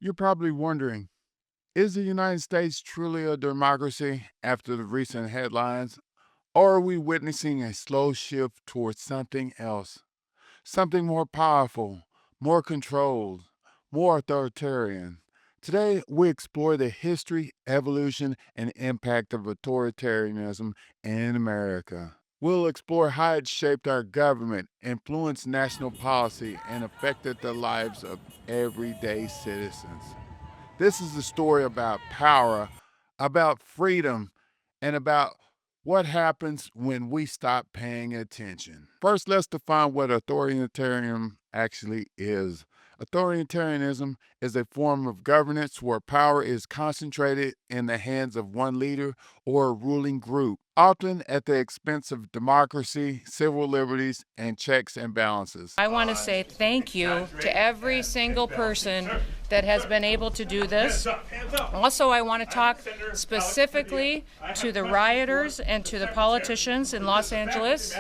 You're probably wondering, is the United States truly a democracy after the recent headlines, or are we witnessing a slow shift towards something else, something more powerful, more controlled, more authoritarian? Today, we explore the history, evolution, and impact of authoritarianism in America. We'll explore how it shaped our government, influenced national policy, and affected the lives of everyday citizens. This is a story about power, about freedom, and about what happens when we stop paying attention. First, let's define what authoritarianism actually is. Authoritarianism is a form of governance where power is concentrated in the hands of one leader or a ruling group, often at the expense of democracy, civil liberties, and checks and balances. I want to say thank you to every single person that has been able to do this. Also, I want to talk specifically to the rioters and to the politicians in Los Angeles.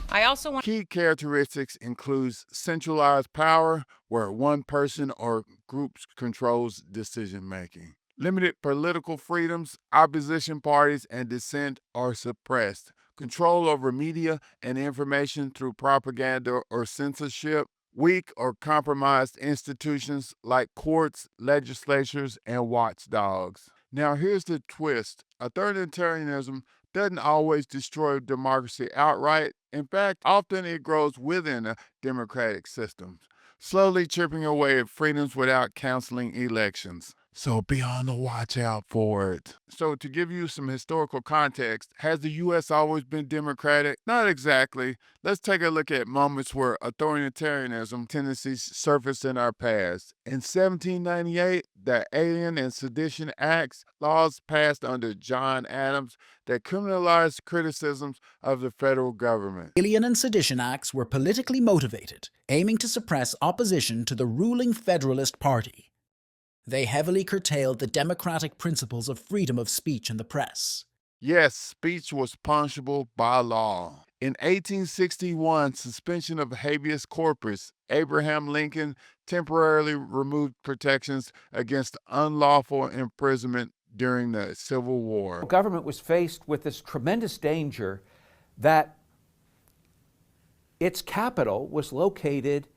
I also want Key characteristics includes centralized power, where one person or group controls decision making. Limited political freedoms, opposition parties and dissent are suppressed. Control over media and information through propaganda or censorship. Weak or compromised institutions like courts, legislatures, and watchdogs. Now, here's the twist: authoritarianism doesn't always destroy democracy outright. In fact, often it grows within a democratic system, slowly chipping away at freedoms without canceling elections. So be on the watch out for it. So, to give you some historical context, has the U.S. always been democratic? Not exactly. Let's take a look at moments where authoritarianism tendencies surfaced in our past. In 1798, the Alien and Sedition Acts, laws passed under John Adams that criminalized criticisms of the federal government. Alien and Sedition Acts were politically motivated, aiming to suppress opposition to the ruling Federalist Party. They heavily curtailed the democratic principles of freedom of speech and the press. Yes, speech was punishable by law. In 1861, suspension of habeas corpus, Abraham Lincoln temporarily removed protections against unlawful imprisonment during the Civil War. The government was faced with this tremendous danger that its capital was located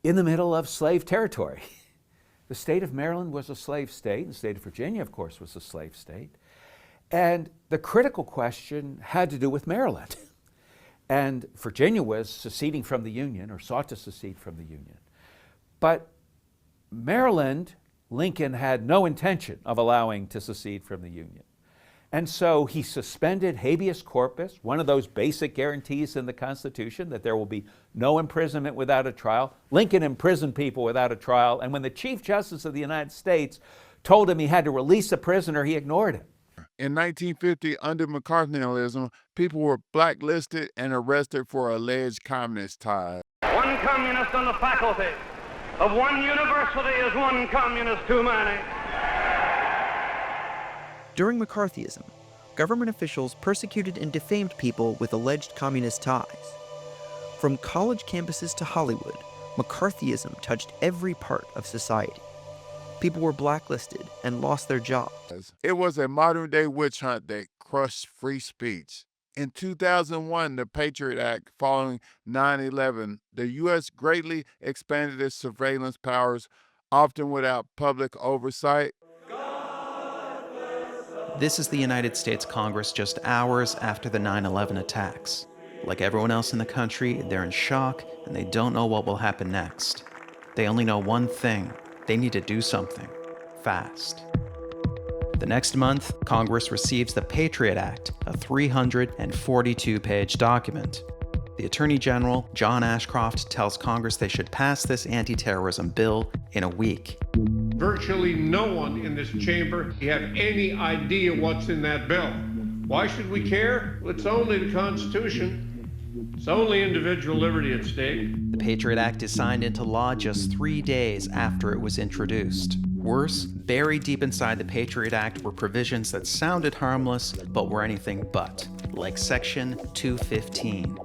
in the middle of slave territory. The state of Maryland was a slave state. The state of Virginia, of course, was a slave state. And the critical question had to do with Maryland. And Virginia was seceding from the Union, or sought to secede from the Union. But Maryland, Lincoln had no intention of allowing to secede from the Union. And so he suspended habeas corpus, one of those basic guarantees in the Constitution that there will be no imprisonment without a trial. Lincoln imprisoned people without a trial, and when the Chief Justice of the United States told him he had to release a prisoner, he ignored it. In 1950, under McCarthyism, people were blacklisted and arrested for alleged communist ties. One communist on the faculty of one university is one communist too many. During McCarthyism, government officials persecuted and defamed people with alleged communist ties. From college campuses to Hollywood, McCarthyism touched every part of society. People were blacklisted and lost their jobs. It was a modern-day witch hunt that crushed free speech. In 2001, the Patriot Act following 9/11, the U.S. greatly expanded its surveillance powers, often without public oversight. This is the United States Congress just hours after the 9/11 attacks. Like everyone else in the country, they're in shock and they don't know what will happen next. They only know one thing: they need to do something, fast. The next month, Congress receives the Patriot Act, a 342-page document. The Attorney General, John Ashcroft, tells Congress they should pass this anti-terrorism bill in a week. Virtually no one in this chamber have any idea what's in that bill. Why should we care? Well, it's only the Constitution. It's only individual liberty at stake. The Patriot Act is signed into law just 3 days after it was introduced. Worse, buried deep inside the Patriot Act were provisions that sounded harmless but were anything but, like Section 215.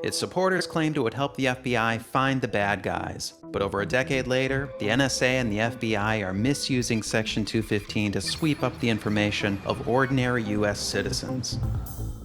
Its supporters claimed it would help the FBI find the bad guys. But over a decade later, the NSA and the FBI are misusing Section 215 to sweep up the information of ordinary U.S. citizens.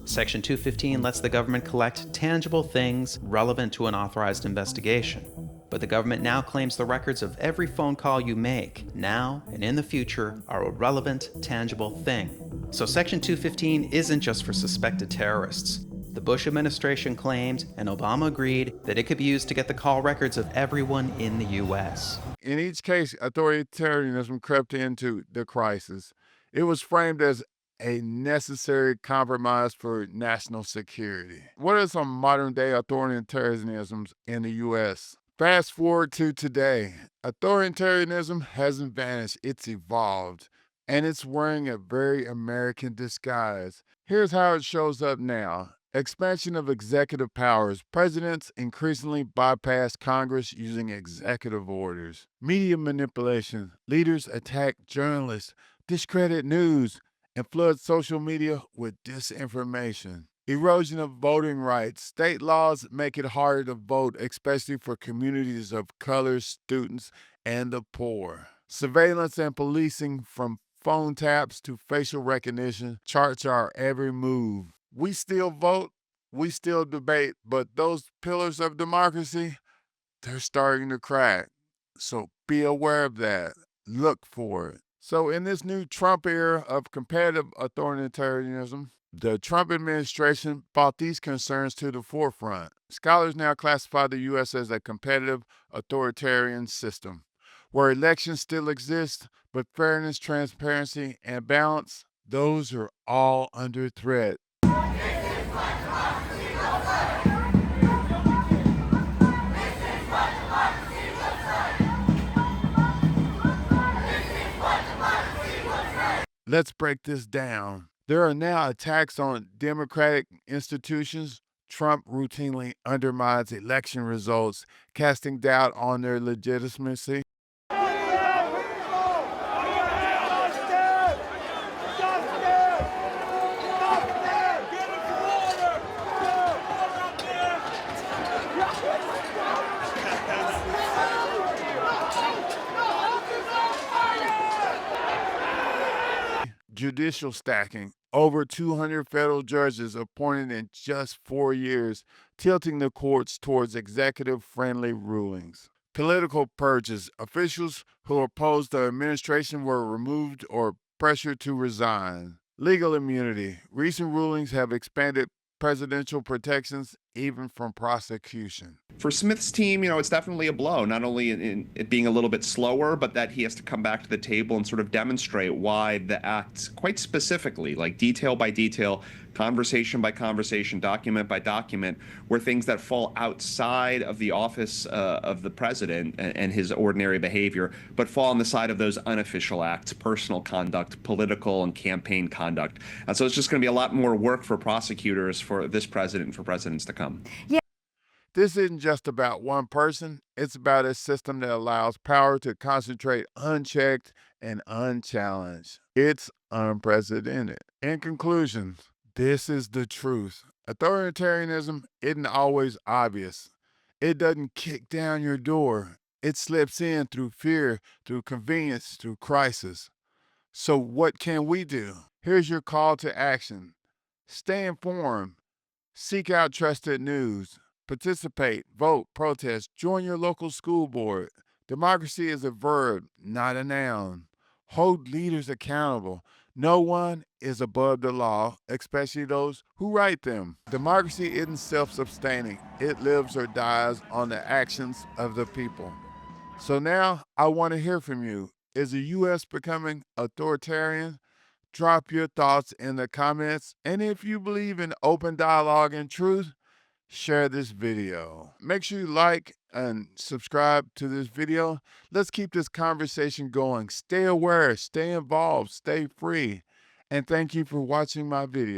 Section 215 lets the government collect tangible things relevant to an authorized investigation. But the government now claims the records of every phone call you make, now and in the future, are a relevant, tangible thing. So Section 215 isn't just for suspected terrorists. The Bush administration claimed, and Obama agreed, that it could be used to get the call records of everyone in the U.S. In each case, authoritarianism crept into the crisis. It was framed as a necessary compromise for national security. What are some modern day authoritarianisms in the U.S.? Fast forward to today. Authoritarianism hasn't vanished, it's evolved, and it's wearing a very American disguise. Here's how it shows up now. Expansion of executive powers. Presidents increasingly bypass Congress using executive orders. Media manipulation. Leaders attack journalists, discredit news, and flood social media with disinformation. Erosion of voting rights. State laws make it harder to vote, especially for communities of color, students, and the poor. Surveillance and policing, from phone taps to facial recognition, charts our every move. We still vote, we still debate, but those pillars of democracy, they're starting to crack. So be aware of that. Look for it. So in this new Trump era of competitive authoritarianism, the Trump administration brought these concerns to the forefront. Scholars now classify the U.S. as a competitive authoritarian system, where elections still exist, but fairness, transparency, and balance, those are all under threat. Let's break this down. There are now attacks on democratic institutions. Trump routinely undermines election results, casting doubt on their legitimacy. Judicial stacking. Over 200 federal judges appointed in just 4 years, tilting the courts towards executive friendly rulings. Political purges. Officials who opposed the administration were removed or pressured to resign. Legal immunity. Recent rulings have expanded presidential protections even from prosecution. For Smith's team, it's definitely a blow, not only in it being a little bit slower, but that he has to come back to the table and sort of demonstrate why the act, quite specifically, like detail by detail, conversation by conversation, document by document, were things that fall outside of the office of the president and his ordinary behavior, but fall on the side of those unofficial acts, personal conduct, political and campaign conduct. And so it's just going to be a lot more work for prosecutors for this president and for presidents to come. This isn't just about one person, it's about a system that allows power to concentrate unchecked and unchallenged. It's unprecedented. In conclusion, this is the truth. Authoritarianism isn't always obvious. It doesn't kick down your door. It slips in through fear, through convenience, through crisis. So what can we do? Here's your call to action. Stay informed. Seek out trusted news. Participate, vote, protest, join your local school board. Democracy is a verb, not a noun. Hold leaders accountable. No one is above the law, especially those who write them. Democracy isn't self-sustaining. It lives or dies on the actions of the people. So now I want to hear from you. Is the U.S. becoming authoritarian? Drop your thoughts in the comments. And if you believe in open dialogue and truth, share this video. Make sure you like and subscribe to this video. Let's keep this conversation going. Stay aware, stay involved, stay free. And thank you for watching my video.